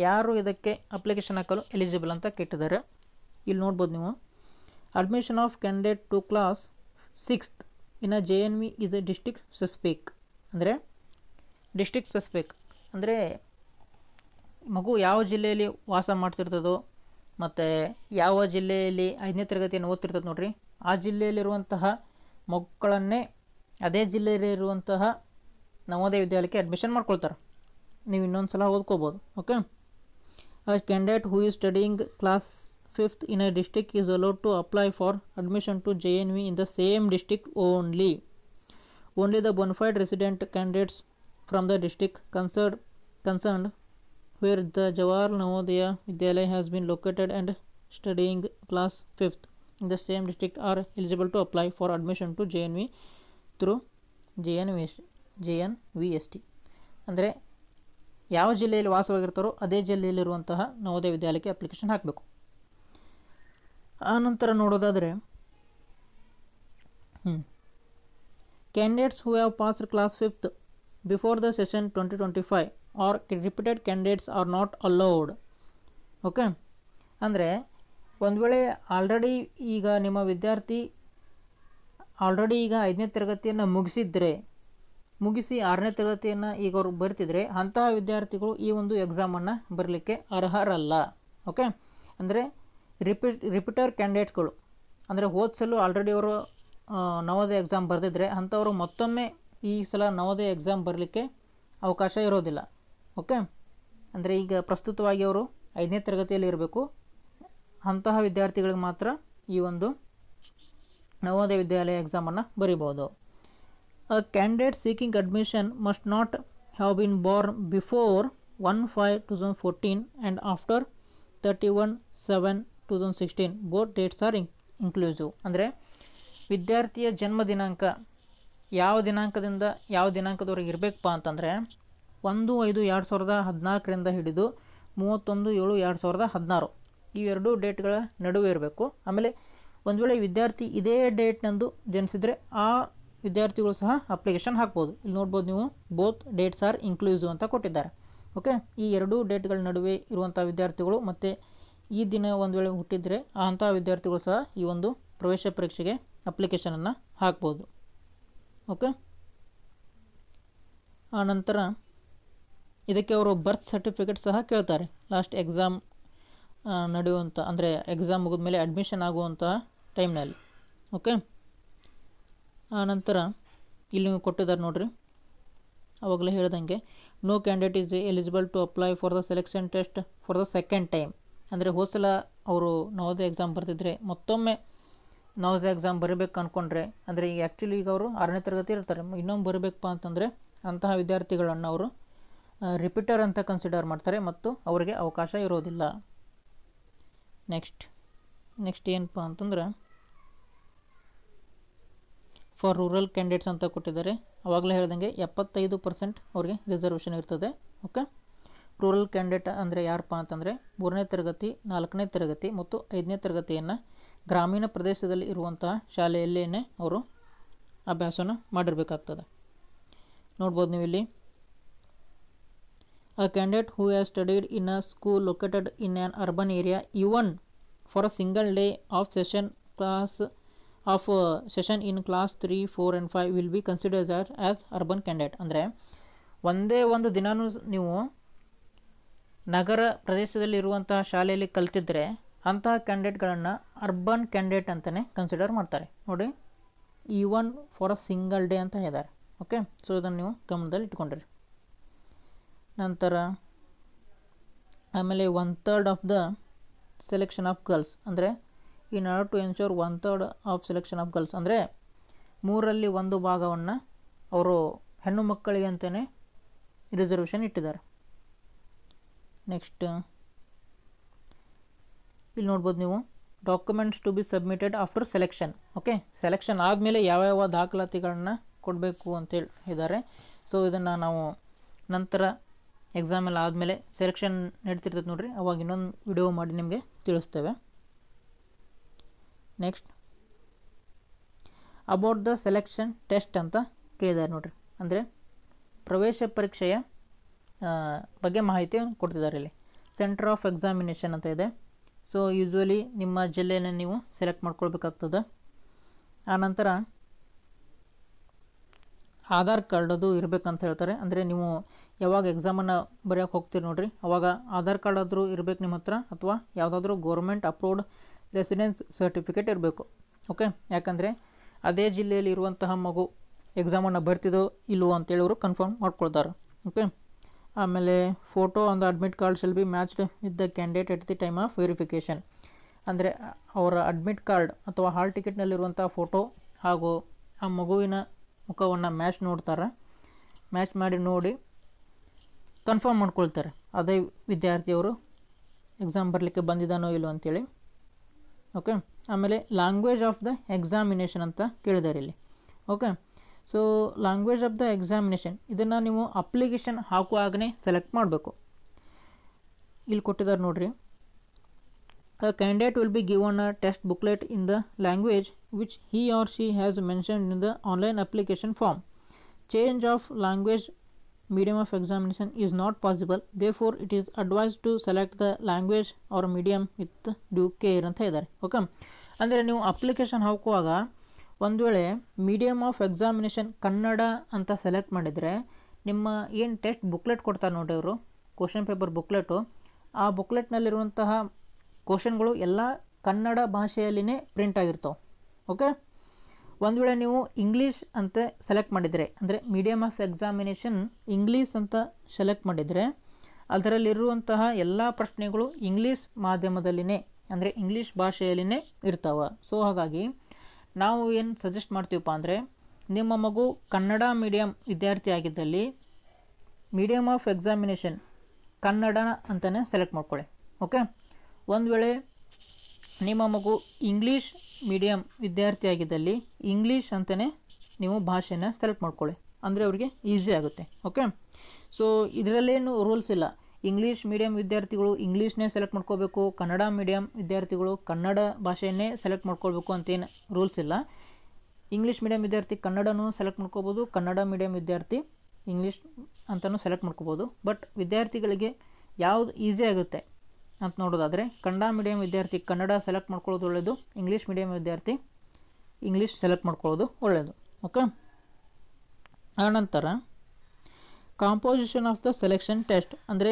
ಯಾರು ಇದಕ್ಕೆ ಅಪ್ಲಿಕೇಶನ್ ಹಾಕಲು ಎಲಿಜಿಬಲ್ ಅಂತ ಕೆಟ್ಟಿದ್ದಾರೆ. ಇಲ್ಲಿ ನೋಡ್ಬೋದು ನೀವು, Admission of candidate to class 6th in a JNV is a district specific. ಅಂದರೆ ಡಿಸ್ಟ್ರಿಕ್ಟ್ ಸ್ಪೆಸಿಫಿಕ್ ಅಂದರೆ ಮಗು ಯಾವ ಜಿಲ್ಲೆಯಲ್ಲಿ ವಾಸ ಮಾಡ್ತಿರ್ತದೋ ಮತ್ತು ಯಾವ ಜಿಲ್ಲೆಯಲ್ಲಿ 5ನೇ ತರಗತಿಯನ್ನು ಓದ್ತಿರ್ತದೆ ನೋಡ್ರಿ, ಆ ಜಿಲ್ಲೆಯಲ್ಲಿರುವಂತಹ ಮಕ್ಕಳನ್ನೇ ಅದೇ ಜಿಲ್ಲೆಯಲ್ಲಿರುವಂತಹ ನವೋದಯ ವಿದ್ಯಾಲಯಕ್ಕೆ ಅಡ್ಮಿಷನ್ ಮಾಡ್ಕೊಳ್ತಾರೆ. ನೀವು ಇನ್ನೊಂದು ಸಲ ಓದ್ಕೋಬೋದು. Okay, a candidate who is studying class 5th in a district is allowed to apply for admission to JNV in the same district only. Only the bona fide resident candidates from the district concerned where the Jawahar Navodaya Vidyalaya has been located and studying class 5th in the same district are eligible to apply for admission to JNV through JNVST. ಅಂದರೆ ಯಾವ ಜಿಲ್ಲೆಯಲ್ಲಿ ವಾಸವಾಗಿರ್ತಾರೋ ಅದೇ ಜಿಲ್ಲೆಯಲ್ಲಿರುವಂತಹ Navodaya ವಿದ್ಯಾಲಯಕ್ಕೆ application ಹಾಕಬೇಕು. ಆನಂತರ ನೋಡೋದಾದರೆ candidates who have passed class 5th before the session 2025 or repeated candidates are not allowed. Okay, ಅಂದರೆ ಒಂದು ವೇಳೆ ಆಲ್ರೆಡಿ ಈಗ ನಿಮ್ಮ ವಿದ್ಯಾರ್ಥಿ ಆಲ್ರೆಡಿ ಈಗ 5ನೇ ತರಗತಿಯನ್ನು ಮುಗಿಸಿ 6ನೇ ತರಗತಿಯನ್ನು ಈಗ ಅವರು ಬರ್ತಿದ್ರೆ ಅಂತಹ ವಿದ್ಯಾರ್ಥಿಗಳು ಈ ಒಂದು ಎಕ್ಸಾಮನ್ನು ಬರಲಿಕ್ಕೆ ಅರ್ಹರಲ್ಲ. ಓಕೆ, ಅಂದರೆ ರಿಪೀಟರ್ ಕ್ಯಾಂಡಿಡೇಟ್ಗಳು ಅಂದರೆ ಹೋದ್ಸಲು ಆಲ್ರೆಡಿ ಅವರು ನವೋದಯ ಎಕ್ಸಾಮ್ ಬರೆದಿದ್ರೆ ಅಂಥವರು ಮತ್ತೊಮ್ಮೆ ಈ ಸಲ ನವೋದಯ ಎಕ್ಸಾಮ್ ಬರಲಿಕ್ಕೆ ಅವಕಾಶ ಇರೋದಿಲ್ಲ. ಓಕೆ, ಅಂದರೆ ಈಗ ಪ್ರಸ್ತುತವಾಗಿ ಅವರು 5ನೇ ತರಗತಿಯಲ್ಲಿ ಇರಬೇಕು. ಅಂತಹ ವಿದ್ಯಾರ್ಥಿಗಳಿಗೆ ಮಾತ್ರ ಈ ಒಂದು Navodaya Vidyalaya ಎಕ್ಸಾಮನ್ನು ಬರೀಬೋದು. A candidate seeking admission must not have been born before 1/5/2014 and after 31/7/2016. Both dates are inclusive. ಅಂದರೆ ವಿದ್ಯಾರ್ಥಿಯ ಜನ್ಮ ದಿನಾಂಕ ಯಾವ ದಿನಾಂಕದಿಂದ ಯಾವ ದಿನಾಂಕದವರೆಗೆ ಇರಬೇಕಪ್ಪ ಅಂತಂದರೆ 1/5/2014 ಹಿಡಿದು 31/7/2016 ಇವೆರಡೂ ಡೇಟ್ಗಳ ನಡುವೆ ಇರಬೇಕು. ಆಮೇಲೆ ಒಂದು ವೇಳೆ ವಿದ್ಯಾರ್ಥಿ ಇದೇ ಡೇಟ್ನಂದು ಜನಿಸಿದರೆ ಆ ವಿದ್ಯಾರ್ಥಿಗಳು ಸಹ ಅಪ್ಲಿಕೇಶನ್ ಹಾಕ್ಬೋದು. ಇಲ್ಲಿ ನೋಡ್ಬೋದು ನೀವು, ಬೋತ್ ಡೇಟ್ಸ್ ಆರ್ ಇನ್ಕ್ಲೂಸಿವ್ ಅಂತ ಕೊಟ್ಟಿದ್ದಾರೆ. ಓಕೆ, ಈ ಎರಡೂ ಡೇಟ್ಗಳ ನಡುವೆ ಇರುವಂಥ ವಿದ್ಯಾರ್ಥಿಗಳು ಮತ್ತು ಈ ದಿನ ಒಂದು ವೇಳೆ ಹುಟ್ಟಿದರೆ ಅಂಥ ವಿದ್ಯಾರ್ಥಿಗಳು ಸಹ ಈ ಒಂದು ಪ್ರವೇಶ ಪರೀಕ್ಷೆಗೆ ಅಪ್ಲಿಕೇಶನನ್ನು ಹಾಕ್ಬೋದು. ಓಕೆ, ಆನಂತರ ಇದಕ್ಕೆ ಅವರು ಬರ್ತ್ ಸರ್ಟಿಫಿಕೇಟ್ ಸಹ ಕೇಳ್ತಾರೆ ಲಾಸ್ಟ್ ಎಕ್ಸಾಮ್ ನಡೆಯುವಂಥ, ಅಂದರೆ ಎಕ್ಸಾಮ್ ಮುಗಿದ ಮೇಲೆ ಅಡ್ಮಿಷನ್ ಆಗುವಂತಹ ಟೈಮ್ನಲ್ಲಿ. ಓಕೆ, ಆನಂತರ ಇಲ್ಲಿ ನೀವು ಕೊಟ್ಟಿದ್ದಾರೆ ನೋಡಿರಿ, ಆವಾಗಲೇ ಹೇಳ್ದಂಗೆ no candidate is eligible to apply for the selection test for the second time. ಅಂದರೆ ಹೋದ್ಸಲ ಅವರು ನವೋದಯ ಎಕ್ಸಾಮ್ ಬರ್ತಿದ್ರೆ ಮತ್ತೊಮ್ಮೆ ನವೋದಯ ಎಕ್ಸಾಮ್ ಬರೀಬೇಕು ಅಂದ್ಕೊಂಡ್ರೆ, ಅಂದರೆ ಈಗ ಆ್ಯಕ್ಚುಲಿ ಈಗ ಅವರು 6ನೇ ತರಗತಿ ಇರ್ತಾರೆ, ಇನ್ನೊಮ್ಮೆ ಬರಬೇಕಪ್ಪ ಅಂತಂದರೆ ಅಂತಹ ವಿದ್ಯಾರ್ಥಿಗಳನ್ನು ಅವರು ರಿಪೀಟರ್ ಅಂತ ಕನ್ಸಿಡರ್ ಮಾಡ್ತಾರೆ ಮತ್ತು ಅವರಿಗೆ ಅವಕಾಶ ಇರೋದಿಲ್ಲ. ನೆಕ್ಸ್ಟ್ ಏನಪ್ಪ ಅಂತಂದ್ರೆ ಫಾರ್ ರೂರಲ್ ಕ್ಯಾಂಡಿಡೇಟ್ಸ್ ಅಂತ ಕೊಟ್ಟಿದ್ದಾರೆ. ಆವಾಗಲೇ ಹೇಳ್ದಂಗೆ 75% ಅವ್ರಿಗೆ ರಿಸರ್ವೇಷನ್ ಇರ್ತದೆ. ಓಕೆ, ರೂರಲ್ ಕ್ಯಾಂಡಿಡೇಟ್ ಅಂದರೆ ಯಾರಪ್ಪ ಅಂತಂದರೆ 3ನೇ ತರಗತಿ 4ನೇ ತರಗತಿ ಮತ್ತು 5ನೇ ತರಗತಿಯನ್ನು ಗ್ರಾಮೀಣ ಪ್ರದೇಶದಲ್ಲಿ ಇರುವಂತಹ ಶಾಲೆಯಲ್ಲೇ ಅವರು ಅಭ್ಯಾಸನ ಮಾಡಿರಬೇಕಾಗ್ತದೆ. ನೋಡ್ಬೋದು ನೀವು ಇಲ್ಲಿ, a candidate who has studied in a school located in an urban area even for a single day of session in class 3, 4 and 5 will be considered as urban candidate. ಅಂದರೆ ಒಂದೇ ಒಂದು ದಿನಾನೂ ನೀವು ನಗರ ಪ್ರದೇಶದಲ್ಲಿ ಇರುವಂತಹ ಶಾಲೆಯಲ್ಲಿ ಕಲ್ತಿದ್ರೆ ಅಂತಹ ಕ್ಯಾಂಡಿಡೇಟ್ಗಳನ್ನು ಅರ್ಬನ್ ಕ್ಯಾಂಡಿಡೇಟ್ ಅಂತಲೇ ಕನ್ಸಿಡರ್ ಮಾಡ್ತಾರೆ. ನೋಡಿ, even for a single day ಅಂತ ಹೇಳಿದ್ದಾರೆ. ಓಕೆ, ಸೊ ಇದನ್ನು ನೀವು ಗಮನದಲ್ಲಿ ಇಟ್ಕೊಂಡಿರಿ. ನಂತರ ಆಮೇಲೆ 1/3 of the selection of girls, ಅಂದರೆ in order to ensure 1/3 of selection of girls, ಅಂದರೆ 1/3 ಭಾಗವನ್ನು ಅವರು ಹೆಣ್ಣು ಮಕ್ಕಳಿಗೆ ಅಂತಲೇ ರಿಸರ್ವೇಷನ್ ಇಟ್ಟಿದ್ದಾರೆ. ನೆಕ್ಸ್ಟ್ ಇಲ್ಲಿ ನೋಡ್ಬೋದು ನೀವು, documents to be submitted after selection. Okay, selection ಆದಮೇಲೆ ಯಾವ್ಯಾವ ದಾಖಲಾತಿಗಳನ್ನ ಕೊಡಬೇಕು ಅಂತೇಳಿ ಇದ್ದಾರೆ. ಸೊ ಇದನ್ನು ನಾವು ನಂತರ ಎಕ್ಸಾಮೆಲ್ಲ ಆದಮೇಲೆ ಸೆಲೆಕ್ಷನ್ ನಡೀತಿರ್ತದೆ ನೋಡಿರಿ, ಅವಾಗ ಇನ್ನೊಂದು ವಿಡಿಯೋ ಮಾಡಿ ನಿಮಗೆ ತಿಳಿಸ್ತೇವೆ. Next about the selection test ಅಂತ ಕೇಳಿದ್ದಾರೆ ನೋಡಿರಿ, ಅಂದರೆ ಪ್ರವೇಶ ಪರೀಕ್ಷೆಯ ಬಗ್ಗೆ ಮಾಹಿತಿ ಕೊಡ್ತಿದ್ದಾರೆ. ಇಲ್ಲಿ ಸೆಂಟರ್ ಆಫ್ ಎಕ್ಸಾಮಿನೇಷನ್ ಅಂತ ಇದೆ. ಸೊ ಯೂಶ್ವಲಿ ನಿಮ್ಮ ಜಿಲ್ಲೆಯನ್ನು ನೀವು ಸೆಲೆಕ್ಟ್ ಮಾಡ್ಕೊಳ್ಬೇಕಾಗ್ತದೆ. ಆನಂತರ ಆಧಾರ್ ಕಾರ್ಡ್ ಅದು ಇರಬೇಕಂತ ಹೇಳ್ತಾರೆ. ಅಂದರೆ ನೀವು ಯಾವಾಗ ಎಕ್ಸಾಮನ್ನು ಬರೆಯೋಕ್ಕೆ ಹೋಗ್ತೀರಿ ನೋಡಿರಿ, ಅವಾಗ ಆಧಾರ್ ಕಾರ್ಡ್ ಆದರೂ ಇರಬೇಕು ನಿಮ್ಮ ಹತ್ರ, ಅಥವಾ ಯಾವುದಾದ್ರೂ ಗೌರ್ಮೆಂಟ್ ಅಪ್ರೂವ್ಡ್ ರೆಸಿಡೆನ್ಸ್ ಸರ್ಟಿಫಿಕೇಟ್ ಇರಬೇಕು. ಓಕೆ, ಯಾಕಂದರೆ ಅದೇ ಜಿಲ್ಲೆಯಲ್ಲಿ ಇರುವಂತಹ ಮಗು ಎಕ್ಸಾಮನ್ನು ಬರ್ತಿದೋ ಇಲ್ಲವೋ ಅಂತೇಳಿ ಅವರು ಕನ್ಫರ್ಮ್ ಮಾಡ್ಕೊಳ್ತಾರೆ. ಓಕೆ, ಆಮೇಲೆ photo on the admit card shall be matched with the candidate at the time of verification. ಅಂದರೆ ಅವರ ಅಡ್ಮಿಟ್ ಕಾರ್ಡ್ ಅಥವಾ ಹಾಲ್ ಟಿಕೆಟ್ನಲ್ಲಿರುವಂಥ ಫೋಟೋ ಹಾಗೂ ಆ ಮಗುವಿನ ಮುಖವನ್ನು ಮ್ಯಾಚ್ ಮಾಡಿ ನೋಡಿ ಕನ್ಫರ್ಮ್ ಮಾಡ್ಕೊಳ್ತಾರೆ ಅದೇ ವಿದ್ಯಾರ್ಥಿಯವರು ಎಕ್ಸಾಮ್ ಬರಲಿಕ್ಕೆ ಬಂದಿದ್ದಾನೋ ಇಲ್ಲೋ ಅಂತೇಳಿ. ಓಕೆ, ಆಮೇಲೆ ಲ್ಯಾಂಗ್ವೇಜ್ ಆಫ್ ದ ಎಕ್ಸಾಮಿನೇಷನ್ ಅಂತ ಕೇಳಿದ್ದಾರೆ ಇಲ್ಲಿ. Okay, so language of the examination ಇದನ್ನು ನೀವು ಅಪ್ಲಿಕೇಶನ್ ಹಾಕುವಾಗಲೇ ಸೆಲೆಕ್ಟ್ ಮಾಡಬೇಕು. ಇಲ್ಲಿ ಕೊಟ್ಟಿದ್ದಾರೆ ನೋಡಿರಿ, a candidate will be given a test booklet in the language which he or she has mentioned in the online application form. Change of language medium of examination is not possible, therefore it is advised to select the language or medium with due care ಅಂತ ಇದ್ದಾರೆ. Okay, ಅಂದರೆ ನೀವು application ಹಾಕುವಾಗ ಒಂದು ವೇಳೆ medium of examination Kannada ಅಂತ select ಮಾಡಿದರೆ ನಿಮ್ಮ ಏನು ಟೆಸ್ಟ್ ಬುಕ್ಲೆಟ್ ಕೊಡ್ತಾರೆ ನೋಡಿ ಅವರು, ಕ್ವಶನ್ ಪೇಪರ್ ಬುಕ್ಲೆಟು, ಆ ಬುಕ್ಲೆಟ್ನಲ್ಲಿರುವಂತಹ ಕ್ವಶನ್ಗಳು ಎಲ್ಲ ಕನ್ನಡ ಭಾಷೆಯಲ್ಲಿನೇ ಪ್ರಿಂಟ್ ಆಗಿರ್ತಾವೆ. ಓಕೆ, ಒಂದು ವೇಳೆ ನೀವು ಇಂಗ್ಲೀಷ್ ಅಂತ ಸೆಲೆಕ್ಟ್ ಮಾಡಿದರೆ, ಅಂದರೆ ಮೀಡಿಯಮ್ ಆಫ್ ಎಕ್ಸಾಮಿನೇಷನ್ ಇಂಗ್ಲೀಷ್ ಅಂತ ಸೆಲೆಕ್ಟ್ ಮಾಡಿದರೆ ಅದರಲ್ಲಿರುವಂತಹ ಎಲ್ಲ ಪ್ರಶ್ನೆಗಳು ಇಂಗ್ಲೀಷ್ ಮಾಧ್ಯಮದಲ್ಲಿನೇ, ಅಂದರೆ ಇಂಗ್ಲೀಷ್ ಭಾಷೆಯಲ್ಲಿನೇ ಇರ್ತಾವೆ. ಸೊ ಹಾಗಾಗಿ ನಾವು ಏನು ಸಜೆಸ್ಟ್ ಮಾಡ್ತೀವಪ್ಪ ಅಂದರೆ, ನಿಮ್ಮ ಮಗು ಕನ್ನಡ ಮೀಡಿಯಮ್ ವಿದ್ಯಾರ್ಥಿ ಆಗಿದ್ದಲ್ಲಿ ಮೀಡಿಯಮ್ ಆಫ್ ಎಕ್ಸಾಮಿನೇಷನ್ ಕನ್ನಡ ಅಂತಲೇ ಸೆಲೆಕ್ಟ್ ಮಾಡ್ಕೊಳ್ಳಿ. ಓಕೆ, ಒಂದು ವೇಳೆ ನಿಮ್ಮ ಮಗು ಇಂಗ್ಲೀಷ್ ಮೀಡಿಯಮ್ ವಿದ್ಯಾರ್ಥಿ ಆಗಿದ್ದಲ್ಲಿ ಇಂಗ್ಲೀಷ್ ಅಂತಲೇ ನೀವು ಭಾಷೆನ ಸೆಲೆಕ್ಟ್ ಮಾಡ್ಕೊಳ್ಳಿ, ಅಂದರೆ ಅವರಿಗೆ ಈಸಿ ಆಗುತ್ತೆ. ಓಕೆ, ಸೊ ಇದರಲ್ಲೇನು ರೂಲ್ಸ್ ಇಲ್ಲ, ಇಂಗ್ಲೀಷ್ ಮೀಡಿಯಮ್ ವಿದ್ಯಾರ್ಥಿಗಳು ಇಂಗ್ಲೀಷ್ನೇ ಸೆಲೆಕ್ಟ್ ಮಾಡ್ಕೋಬೇಕು, ಕನ್ನಡ ಮೀಡಿಯಮ್ ವಿದ್ಯಾರ್ಥಿಗಳು ಕನ್ನಡ ಭಾಷೆಯನ್ನೇ ಸೆಲೆಕ್ಟ್ ಮಾಡ್ಕೊಳ್ಬೇಕು ಅಂತೇನು ರೂಲ್ಸ್ ಇಲ್ಲ. ಇಂಗ್ಲೀಷ್ ಮೀಡಿಯಮ್ ವಿದ್ಯಾರ್ಥಿ ಕನ್ನಡನೂ ಸೆಲೆಕ್ಟ್ ಮಾಡ್ಕೋಬೋದು, ಕನ್ನಡ ಮೀಡಿಯಮ್ ವಿದ್ಯಾರ್ಥಿ ಇಂಗ್ಲೀಷ್ ಅಂತಲೂ ಸೆಲೆಕ್ಟ್ ಮಾಡ್ಕೋಬೋದು. ಬಟ್ ವಿದ್ಯಾರ್ಥಿಗಳಿಗೆ ಯಾವುದು ಈಸಿ ಆಗುತ್ತೆ ಅಂತ ನೋಡೋದಾದರೆ ಕನ್ನಡ ಮೀಡಿಯಮ್ ವಿದ್ಯಾರ್ಥಿ ಕನ್ನಡ ಸೆಲೆಕ್ಟ್ ಮಾಡ್ಕೊಳ್ಳೋದು ಒಳ್ಳೆಯದು, ಇಂಗ್ಲೀಷ್ ಮೀಡಿಯಮ್ ವಿದ್ಯಾರ್ಥಿ ಇಂಗ್ಲೀಷ್ ಸೆಲೆಕ್ಟ್ ಮಾಡ್ಕೊಳ್ಳೋದು ಒಳ್ಳೆಯದು. ಓಕೆ, ಆನಂತರ composition of the selection test, ಅಂದರೆ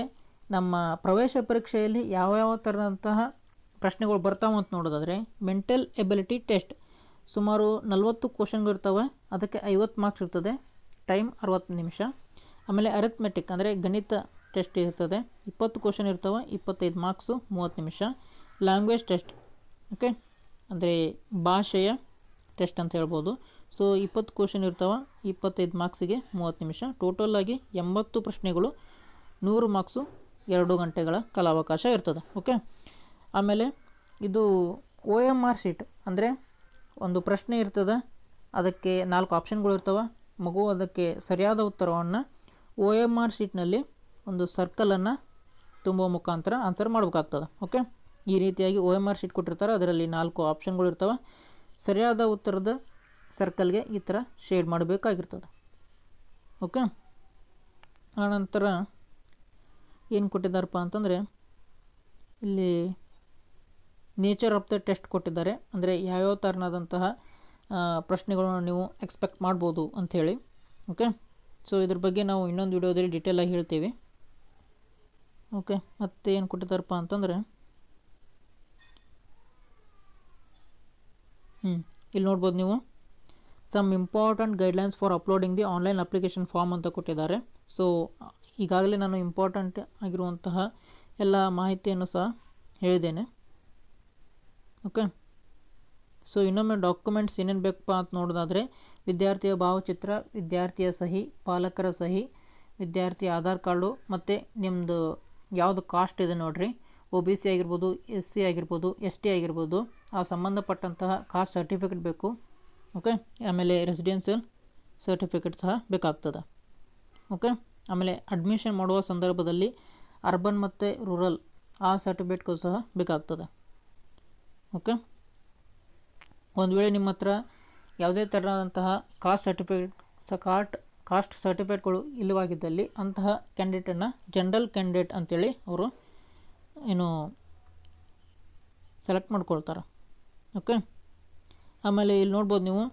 ನಮ್ಮ ಪ್ರವೇಶ ಪರೀಕ್ಷೆಯಲ್ಲಿ ಯಾವ್ಯಾವ ಥರದಂತಹ ಪ್ರಶ್ನೆಗಳು ಬರ್ತಾವೆ ಅಂತ ನೋಡೋದಾದರೆ ಮೆಂಟಲ್ ಎಬಿಲಿಟಿ ಟೆಸ್ಟ್ ಸುಮಾರು 40 ಕ್ವಶನ್ಗಳು ಇರ್ತವೆ, ಅದಕ್ಕೆ 50 ಮಾರ್ಕ್ಸ್ ಇರ್ತದೆ, ಟೈಮ್ 60 ನಿಮಿಷ. ಆಮೇಲೆ ಅರಿಥ್ಮೆಟಿಕ್ ಅಂದರೆ ಗಣಿತ ಟೆಸ್ಟ್ ಇರ್ತದೆ, 20 ಕ್ವಶನ್ ಇರ್ತವೆ, 25 ಮಾರ್ಕ್ಸು, 30 ನಿಮಿಷ. ಲ್ಯಾಂಗ್ವೇಜ್ ಟೆಸ್ಟ್, ಓಕೆ, ಅಂದರೆ ಭಾಷೆಯ ಟೆಸ್ಟ್ ಅಂತ ಹೇಳ್ಬೋದು. ಸೊ 20 ಕ್ವಶನ್ ಇರ್ತವೆ, 25 ಮಾರ್ಕ್ಸಿಗೆ 30 ನಿಮಿಷ. ಟೋಟಲಾಗಿ 80 ಪ್ರಶ್ನೆಗಳು, 100 ಮಾರ್ಕ್ಸು, 2 ಗಂಟೆಗಳ ಕಾಲಾವಕಾಶ ಇರ್ತದೆ. ಓಕೆ, ಆಮೇಲೆ ಇದು OMR ಶೀಟ್, ಅಂದರೆ ಒಂದು ಪ್ರಶ್ನೆ ಇರ್ತದೆ, ಅದಕ್ಕೆ 4 ಆಪ್ಷನ್ಗಳು ಇರ್ತವೆ, ಮಗು ಅದಕ್ಕೆ ಸರಿಯಾದ ಉತ್ತರವನ್ನು OMR ಶೀಟ್ನಲ್ಲಿ ಒಂದು ಸರ್ಕಲನ್ನು ತುಂಬುವ ಮುಖಾಂತರ ಆನ್ಸರ್ ಮಾಡಬೇಕಾಗ್ತದೆ. ಓಕೆ, ಈ ರೀತಿಯಾಗಿ OMR ಶೀಟ್ ಕೊಟ್ಟಿರ್ತಾರೆ, ಅದರಲ್ಲಿ 4 ಆಪ್ಷನ್ಗಳು ಇರ್ತವೆ, ಸರಿಯಾದ ಉತ್ತರದ ಸರ್ಕಲ್ಗೆ ಈ ಥರ ಶೇಡ್ ಮಾಡಬೇಕಾಗಿರ್ತದೆ. ಓಕೆ, ಆನಂತರ ಏನು ಕೊಟ್ಟಿದ್ದಾರಪ್ಪ ಅಂತಂದರೆ ಇಲ್ಲಿ ನೇಚರ್ ಆಫ್ ದ ಟೆಸ್ಟ್ ಕೊಟ್ಟಿದ್ದಾರೆ, ಅಂದರೆ ಯಾವ್ಯಾವ ಥರನಾದಂತಹ ಪ್ರಶ್ನೆಗಳನ್ನು ನೀವು ಎಕ್ಸ್ಪೆಕ್ಟ್ ಮಾಡ್ಬೋದು ಅಂಥೇಳಿ. ಓಕೆ, ಸೊ ಇದ್ರ ಬಗ್ಗೆ ನಾವು ಇನ್ನೊಂದು ವಿಡಿಯೋದಲ್ಲಿ ಡೀಟೇಲಾಗಿ ಹೇಳ್ತೀವಿ. ಓಕೆ, ಮತ್ತು ಏನು ಕೊಟ್ಟಿದ್ದಾರಪ್ಪ ಅಂತಂದರೆ ಇಲ್ಲಿ ನೋಡ್ಬೋದು ನೀವು, some important guidelines for uploading the online application form ಅಂತ ಕೊಟ್ಟಿದ್ದಾರೆ. ಸೊ ಈಗಾಗಲೇ ನಾನು ಇಂಪಾರ್ಟೆಂಟ್ ಆಗಿರುವಂತಹ ಎಲ್ಲ ಮಾಹಿತಿಯನ್ನು ಸಹ ಹೇಳಿದ್ದೇನೆ. ಓಕೆ, ಸೊ ಇನ್ನೊಮ್ಮೆ ಡಾಕ್ಯುಮೆಂಟ್ಸ್ ಏನೇನು ಬೇಕಪ್ಪ ಅಂತ ನೋಡೋದಾದರೆ ವಿದ್ಯಾರ್ಥಿಯ ಭಾವಚಿತ್ರ, ವಿದ್ಯಾರ್ಥಿಯ ಸಹಿ, ಪಾಲಕರ ಸಹಿ, ವಿದ್ಯಾರ್ಥಿ ಆಧಾರ್ ಕಾರ್ಡು, ಮತ್ತು ನಿಮ್ಮದು ಯಾವುದು ಕಾಸ್ಟ್ ಇದೆ ನೋಡಿರಿ, OBC ಆಗಿರ್ಬೋದು, SC ಆಗಿರ್ಬೋದು, ST ಆಗಿರ್ಬೋದು, ಆ ಸಂಬಂಧಪಟ್ಟಂತಹ ಕಾಸ್ಟ್ ಸರ್ಟಿಫಿಕೇಟ್ ಬೇಕು. ಓಕೆ, ಆಮೇಲೆ ರೆಸಿಡೆನ್ಷಿಯಲ್ ಸರ್ಟಿಫಿಕೇಟ್ ಸಹ ಬೇಕಾಗ್ತದೆ. ಓಕೆ, ಆಮೇಲೆ ಅಡ್ಮಿಷನ್ ಮಾಡುವ ಸಂದರ್ಭದಲ್ಲಿ ಅರ್ಬನ್ ಮತ್ತು ರೂರಲ್ ಆ ಸರ್ಟಿಫಿಕೇಟ್ಗೂ ಸಹ ಬೇಕಾಗ್ತದೆ. ಓಕೆ, ಒಂದು ವೇಳೆ ನಿಮ್ಮ ಹತ್ರ ಯಾವುದೇ ಥರದಂತಹ ಕಾಸ್ಟ್ ಸರ್ಟಿಫಿಕೇಟ್ಗಳು ಇಲ್ಲವಾಗಿದ್ದಲ್ಲಿ ಅಂತಹ ಕ್ಯಾಂಡಿಡೇಟನ್ನು ಜನರಲ್ ಕ್ಯಾಂಡಿಡೇಟ್ ಅಂತೇಳಿ ಅವರು ಏನು ಸೆಲೆಕ್ಟ್ ಮಾಡ್ಕೊಳ್ತಾರೆ. ಓಕೆ, ಆಮೇಲೆ ಇಲ್ಲಿ ನೋಡ್ಬೋದು ನೀವು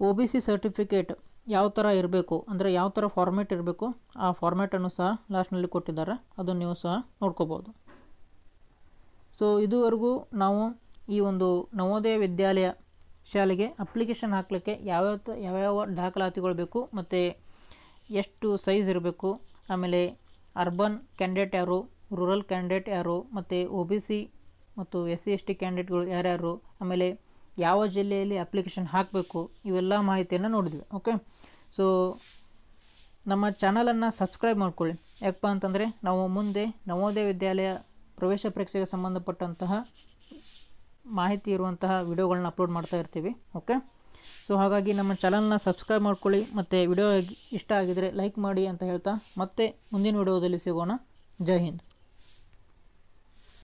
OBC ಸರ್ಟಿಫಿಕೇಟ್ ಯಾವ ಥರ ಇರಬೇಕು ಅಂದರೆ ಯಾವ ಥರ ಫಾರ್ಮ್ಯಾಟ್ ಇರಬೇಕು ಆ ಫಾರ್ಮ್ಯಾಟನ್ನು ಸಹ ಲಾಸ್ಟ್ನಲ್ಲಿ ಕೊಟ್ಟಿದ್ದಾರೆ, ಅದನ್ನು ನೀವು ಸಹ ನೋಡ್ಕೋಬೋದು. ಸೊ ಇದುವರೆಗೂ ನಾವು ಈ ಒಂದು ನವೋದಯ ವಿದ್ಯಾಲಯ ಶಾಲೆಗೆ ಅಪ್ಲಿಕೇಶನ್ ಹಾಕಲಿಕ್ಕೆ ಯಾವ್ಯಾವ ದಾಖಲಾತಿಗಳು ಬೇಕು ಮತ್ತು ಎಷ್ಟು ಸೈಜ್ ಇರಬೇಕು, ಆಮೇಲೆ ಅರ್ಬನ್ ಕ್ಯಾಂಡಿಡೇಟ್ ಯಾರು, ರೂರಲ್ ಕ್ಯಾಂಡಿಡೇಟ್ ಯಾರು, ಮತ್ತು OBC ಮತ್ತು SC/ST ಕ್ಯಾಂಡಿಡೇಟ್ಗಳು ಯಾರ್ಯಾರು, ಆಮೇಲೆ ಯಾವ ಜಿಲ್ಲೆಯಲ್ಲಿ ಅಪ್ಲಿಕೇಶನ್ ಹಾಕಬೇಕು, ಇವೆಲ್ಲ ಮಾಹಿತಿಯನ್ನು ನೋಡಿದ್ವಿ. ಓಕೆ, ಸೊ ನಮ್ಮ ಚಾನಲನ್ನು ಸಬ್ಸ್ಕ್ರೈಬ್ ಮಾಡ್ಕೊಳ್ಳಿ. ಯಾಕಪ್ಪ ಅಂತಂದರೆ ನಾವು ಮುಂದೆ ನವೋದಯ ವಿದ್ಯಾಲಯ ಪ್ರವೇಶ ಪರೀಕ್ಷೆಗೆ ಸಂಬಂಧಪಟ್ಟಂತಹ ಮಾಹಿತಿ ಇರುವಂತಹ ವಿಡಿಯೋಗಳನ್ನ ಅಪ್ಲೋಡ್ ಮಾಡ್ತಾ ಇರ್ತೀವಿ. ಓಕೆ, ಸೊ ಹಾಗಾಗಿ ನಮ್ಮ ಚಾನಲ್ನ ಸಬ್ಸ್ಕ್ರೈಬ್ ಮಾಡ್ಕೊಳ್ಳಿ ಮತ್ತು ವಿಡಿಯೋ ಇಷ್ಟ ಆಗಿದರೆ ಲೈಕ್ ಮಾಡಿ ಅಂತ ಹೇಳ್ತಾ ಮತ್ತೆ ಮುಂದಿನ ವಿಡಿಯೋದಲ್ಲಿ ಸಿಗೋಣ. ಜೈ ಹಿಂದ್.